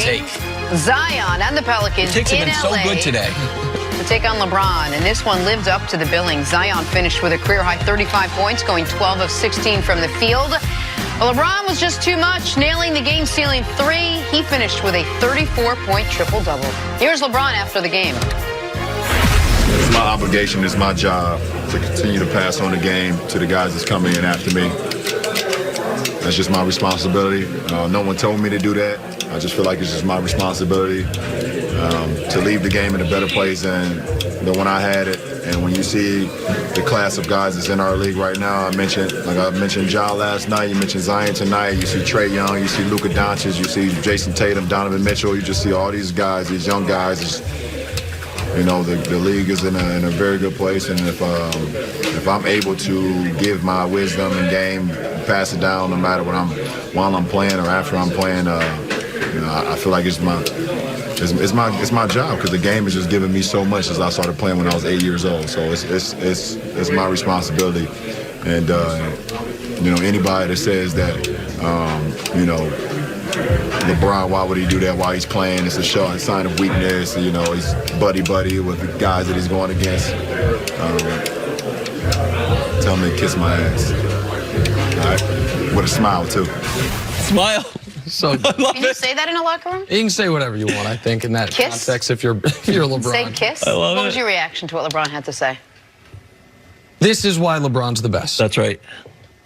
take. Zion and the Pelicans The takes have been so good today. To take on LeBron, and this one lived up to the billing. Zion finished with a career-high 35 points, going 12 of 16 from the field. Well, LeBron was just too much, nailing the game-sealing three. He finished with a 34-point triple-double. Here's LeBron after the game. It's my obligation, it's my job to continue to pass on the game to the guys that's coming in after me. That's just my responsibility. No one told me to do that. I just feel like it's just my responsibility to leave the game in a better place than when I had it. And when you see the class of guys that's in our league right now, I mentioned Ja last night, you mentioned Zion tonight, you see Trae Young, you see Luka Doncic, you see Jason Tatum, Donovan Mitchell, you just see all these guys, these young guys. You know, the league is in a very good place, and if I'm able to give my wisdom and game, pass it down, no matter while I'm playing or after I'm playing, you know, I feel like it's my job, because the game has just given me so much since I started playing when I was 8 years old. So it's my responsibility, and you know, anybody that says that you know, LeBron, why would he do that while he's playing? It's a sign of weakness. You know, he's buddy with the guys that he's going against. Tell him to kiss my ass. All right? With a smile, too. Smile. So can you say that in a locker room? You can say whatever you want, I think, in that kiss? context, if you're LeBron. Say kiss? I love What was your reaction to what LeBron had to say? This is why LeBron's the best. That's right.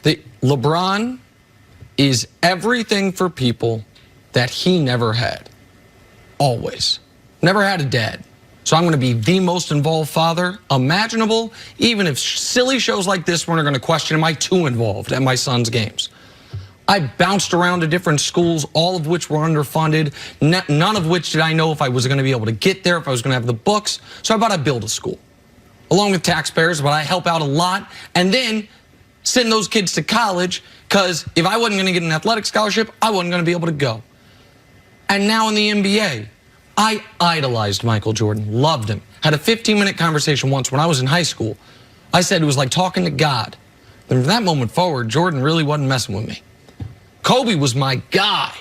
LeBron is everything for people that he never had. Always. Never had a dad. So I'm going to be the most involved father imaginable, even if silly shows like this one are going to question, am I too involved at my son's games? I bounced around to different schools, all of which were underfunded, none of which did I know if I was going to be able to get there, if I was going to have the books. So I thought I'd build a school, along with taxpayers, but I help out a lot, and then send those kids to college, because if I wasn't going to get an athletic scholarship, I wasn't going to be able to go. And now in the NBA, I idolized Michael Jordan, loved him. Had a 15-minute conversation once when I was in high school. I said it was like talking to God. And from that moment forward, Jordan really wasn't messing with me. Kobe was my guy.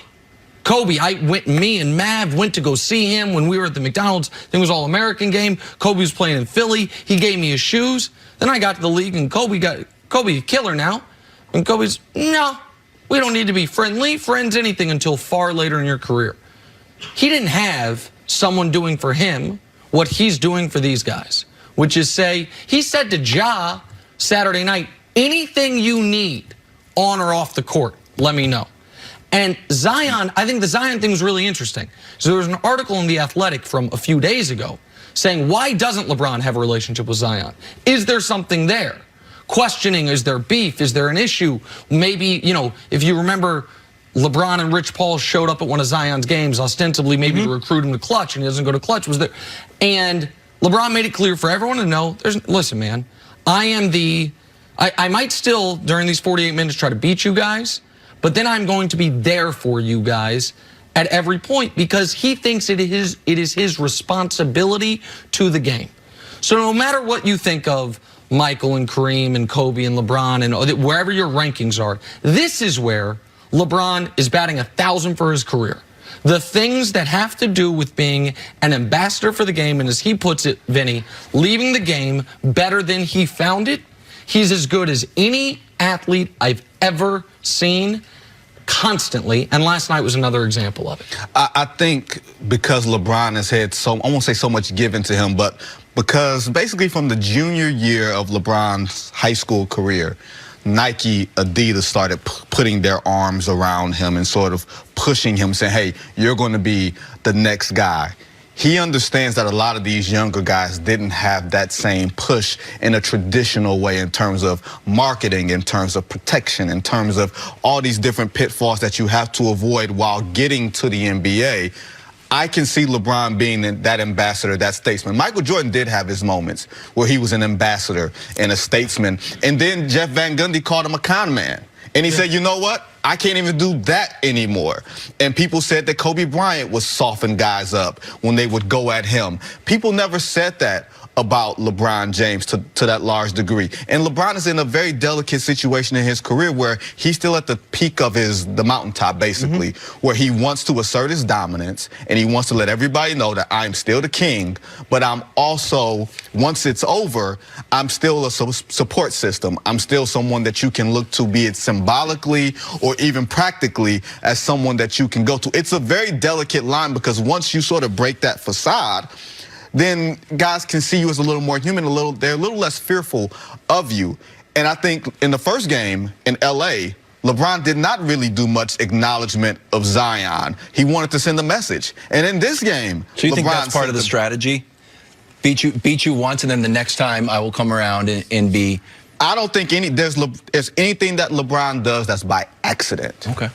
Kobe, me and Mav went to go see him when we were at the McDonald's. I think it was All-American game. Kobe was playing in Philly. He gave me his shoes. Then I got to the league, and Kobe a killer now. And Kobe's, no, we don't need to be friends, anything until far later in your career. He didn't have someone doing for him what he's doing for these guys, which is he said to Ja Saturday night, anything you need on or off the court, let me know. And Zion, I think the Zion thing was really interesting. So there was an article in The Athletic from a few days ago saying, why doesn't LeBron have a relationship with Zion? Is there something there? Questioning, is there beef? Is there an issue? Maybe, you know, if you remember, LeBron and Rich Paul showed up at one of Zion's games, ostensibly maybe to recruit him to Clutch, and he doesn't go to Clutch. Was there? And LeBron made it clear for everyone to know, listen, man, I might still, during these 48 minutes, try to beat you guys, but then I'm going to be there for you guys at every point, because he thinks it is his responsibility to the game. So no matter what you think of Michael and Kareem and Kobe and LeBron and wherever your rankings are, this is where LeBron is batting 1,000 for his career. The things that have to do with being an ambassador for the game, and as he puts it, Vinny, leaving the game better than he found it, he's as good as any athlete I've ever seen, constantly, and last night was another example of it. I think because LeBron has had I won't say so much given to him, but because basically from the junior year of LeBron's high school career, Nike, Adidas started putting their arms around him and sort of pushing him, saying, hey, you're going to be the next guy. He understands that a lot of these younger guys didn't have that same push in a traditional way in terms of marketing, in terms of protection, in terms of all these different pitfalls that you have to avoid while getting to the NBA. I can see LeBron being that ambassador, that statesman. Michael Jordan did have his moments where he was an ambassador and a statesman. And then Jeff Van Gundy called him a con man. And he said, you know what? I can't even do that anymore. And people said that Kobe Bryant would soften guys up when they would go at him. People never said that about LeBron James to that large degree. And LeBron is in a very delicate situation in his career where he's still at the peak of the mountaintop, basically, where he wants to assert his dominance and he wants to let everybody know that I'm still the king, but I'm also, once it's over, I'm still a support system. I'm still someone that you can look to, be it symbolically or even practically, as someone that you can go to. It's a very delicate line, because once you sort of break that facade, then guys can see you as a little more human, they're a little less fearful of you. And I think in the first game in LA, LeBron did not really do much acknowledgement of Zion. He wanted to send a message. And in this game, so you LeBron think that's part of the strategy? Beat you once, and then the next time I will come around and be. I don't think there's anything that LeBron does that's by accident. Okay.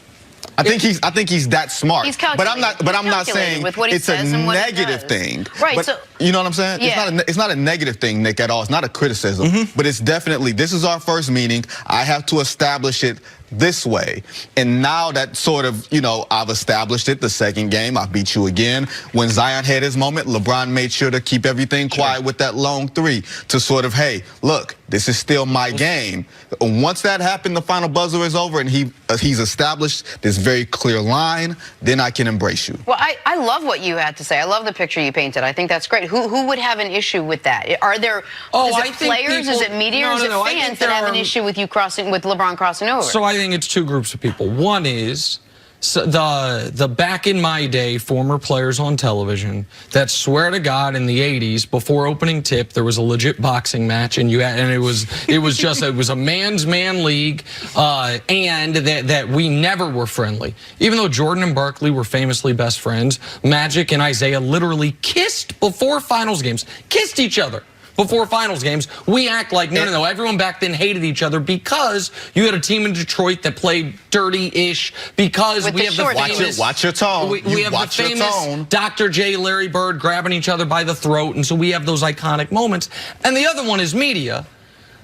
I think he's that smart. He's but I'm not saying with what he it's says a and what he negative does. thing. Right. But So you know what I'm saying? Yeah. It's not a negative thing, Nick, at all. It's not a criticism. But it's definitely, this is our first meeting. I have to establish it this way. And now that sort of, I've established it. The second game, I beat you again. When Zion had his moment, LeBron made sure to keep everything quiet with that long three to sort of, hey, look, this is still my game. Once that happened, the final buzzer is over, and he's established this very clear line, then I can embrace you. Well, I love what you had to say. I love the picture you painted. I think that's great. Who would have an issue with that? Are there is it players, is it media, or is it fans that have an issue with LeBron crossing over? So I think it's two groups of people. One is the back in my day former players on television that swear to God in the 80s before opening tip there was a legit boxing match, and it was a man's man league, and that we never were friendly. Even though Jordan and Barkley were famously best friends, Magic and Isaiah literally kissed before finals games, kissed each other before finals games. We act like, no, everyone back then hated each other because you had a team in Detroit that played dirty-ish, because we have the famous... Watch your tone. We have the famous Dr. J, Larry Bird grabbing each other by the throat, and so we have those iconic moments. And the other one is media,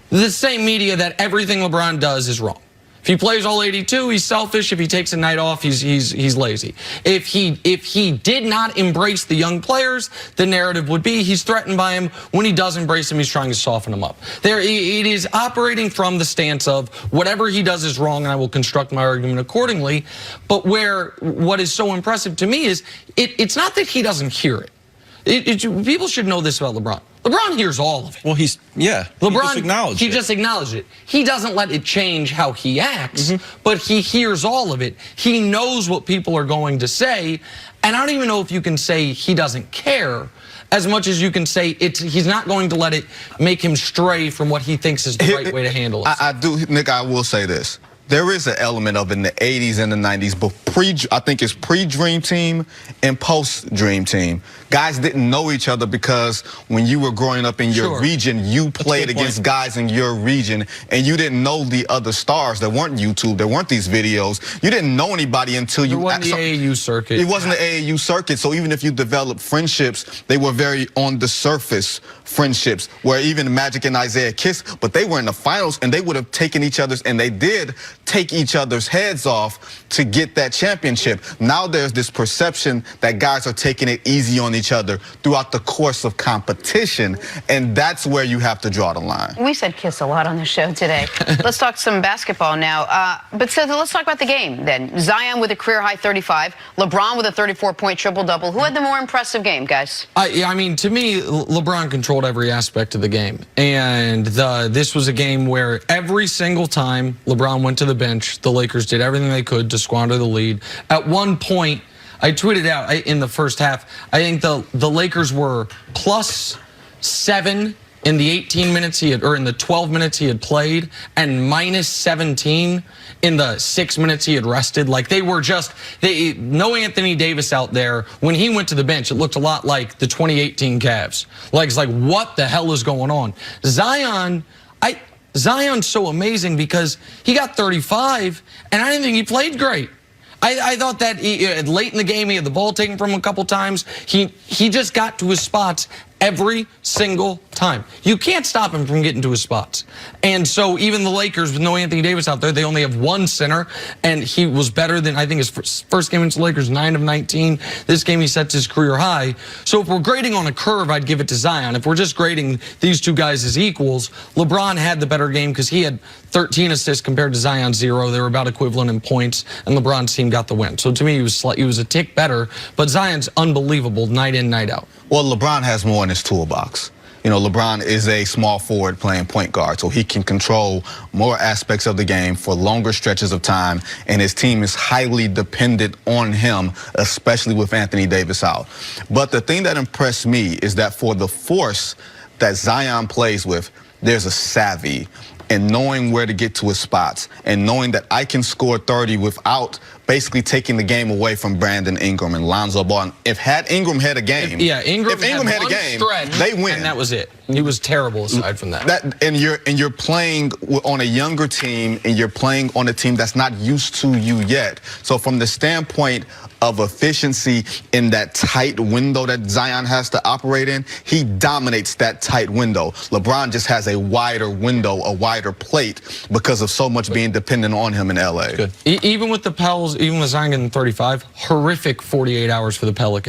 the same media that everything LeBron does is wrong. If he plays all 82, he's selfish. If he takes a night off, he's lazy. If he did not embrace the young players, the narrative would be he's threatened by him. When he does embrace them, he's trying to soften them up. It is operating from the stance of whatever he does is wrong, and I will construct my argument accordingly. But what is so impressive to me is it's not that he doesn't hear it. People should know this about LeBron. LeBron hears all of it. Well, LeBron, he just acknowledged it. He doesn't let it change how he acts, but he hears all of it. He knows what people are going to say, and I don't even know if you can say he doesn't care as much as you can say he's not going to let it make him stray from what he thinks is the right way to handle it. I do, Nick, I will say this. There is an element of in the 80s and the 90s, but I think it's pre-Dream Team and post-Dream Team. Guys didn't know each other because when you were growing up in your region, you played against guys in your region, and you didn't know the other stars. There weren't YouTube. There weren't these videos. You didn't know anybody until you... It wasn't the AAU circuit. It wasn't the AAU circuit, so even if you developed friendships, they were very on-the-surface friendships, where even Magic and Isaiah kissed, but they were in the finals, and they would have taken each other's, and they did take each other's heads off to get that championship. Now there's this perception that guys are taking it easy on each other throughout the course of competition, and that's where you have to draw the line. We said kiss a lot on the show today. Let's talk some basketball now. But let's talk about the game then. Zion with a career-high 35, LeBron with a 34-point triple-double. Who had the more impressive game, guys? I mean, to me, LeBron controlled every aspect of the game, and this was a game where every single time LeBron went to the bench, the Lakers did everything they could to squander the lead. At one point, I tweeted out in the first half, I think the Lakers were +7 in the 18 minutes in the 12 minutes he had played, and -17 in the 6 minutes he had rested. Like, they were just, no Anthony Davis out there. When he went to the bench, it looked a lot like the 2018 Cavs. Like, it's like, what the hell is going on? Zion's so amazing because he got 35, and I didn't think he played great. I thought that late in the game, he had the ball taken from him a couple times. He just got to his spots every single time. You can't stop him from getting to his spots. And so even the Lakers, with no Anthony Davis out there, they only have one center, and he was better than, I think, his first game against the Lakers, 9 of 19. This game, he sets his career high. So if we're grading on a curve, I'd give it to Zion. If we're just grading these two guys as equals, LeBron had the better game because he had 13 assists compared to Zion's 0. They were about equivalent in points, and LeBron's team got the win. So to me, he was a tick better, but Zion's unbelievable night in, night out. Well, LeBron has more in his toolbox. You know, LeBron is a small forward playing point guard, so he can control more aspects of the game for longer stretches of time, and his team is highly dependent on him, especially with Anthony Davis out. But the thing that impressed me is that for the force that Zion plays with, there's a savvy and knowing where to get to his spots and knowing that I can score 30 without basically taking the game away from Brandon Ingram and Lonzo Ball. If Ingram had a game, if Ingram had a game, stretch, they win. And that was it. He was terrible aside from that. And you're playing on a younger team, and you're playing on a team that's not used to you yet. So from the standpoint of efficiency in that tight window that Zion has to operate in, he dominates that tight window. LeBron just has a wider window, a wider plate because of so much being dependent on him in LA. Good. Even with the Pels, even with Zion getting 35, horrific 48 hours for the Pelicans.